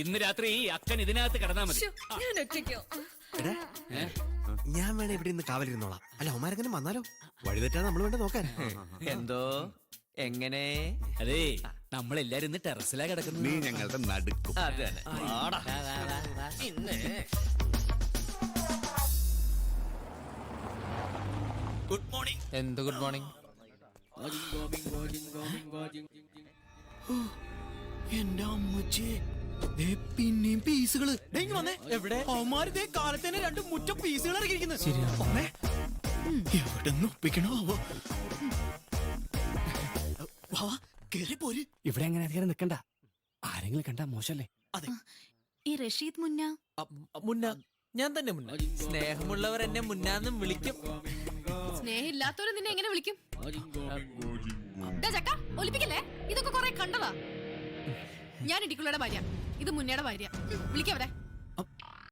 ഇന്ന് രാത്രി അക്കൻ ഇതിനകത്ത് കിടന്നാ മതി. ഞാൻ ഒറ്റയ്ക്കോ? ഞാൻ വേണേ ഇവിടെ നിന്ന് കാവലിരുന്നോളാം. അല്ല അവന്മാരെങ്ങനെ വന്നാലോ? വഴി തെറ്റാ നമ്മൾ വേണ്ട നോക്കാൻ. എന്തോ എങ്ങനെ? അതെ, നമ്മളെല്ലാരും ഇന്ന് ടെറസിലാ കിടക്കുന്നത്. നീ ഞങ്ങളുടെ നടുക്കും. അതെ ഗുഡ് മോർണിംഗ്. എന്ത് ഗുഡ് മോർണിംഗ്? എന്റെ അമ്മച്ചി, പിന്നെയും പീസുകള് എവിടെ? അവന്മാര് കാലത്തേനെ 2 മുറ്റ പീസുകൾ ഇറങ്ങിയിരിക്കുന്നത്. എവിടെ നിന്ന് ഒപ്പിക്കണോ? പോര്. ഇവിടെ എങ്ങനെ അധികം നിക്കണ്ട, ആരെങ്കിലും കണ്ടാ മോശല്ലേ? അതെ, ഈ റഷീദ് മുന്ന ഞാൻ തന്നെ മുന്ന. സ്നേഹമുള്ളവർ എന്നെ മുന്നാന്നും വിളിക്കും. സ്നേഹമില്ലാത്തവര് നിന്നെ എങ്ങനെ വിളിക്കും? ചക്ക ഒലിപ്പിക്കല്ലേ, ഇതൊക്കെ കൊറേ കണ്ടതാ. ഞാൻ ഇടിക്കുള്ളയുടെ ഭാര്യ, ഇത് മുന്നയുടെ ഭാര്യ. വിളിക്കവരെ.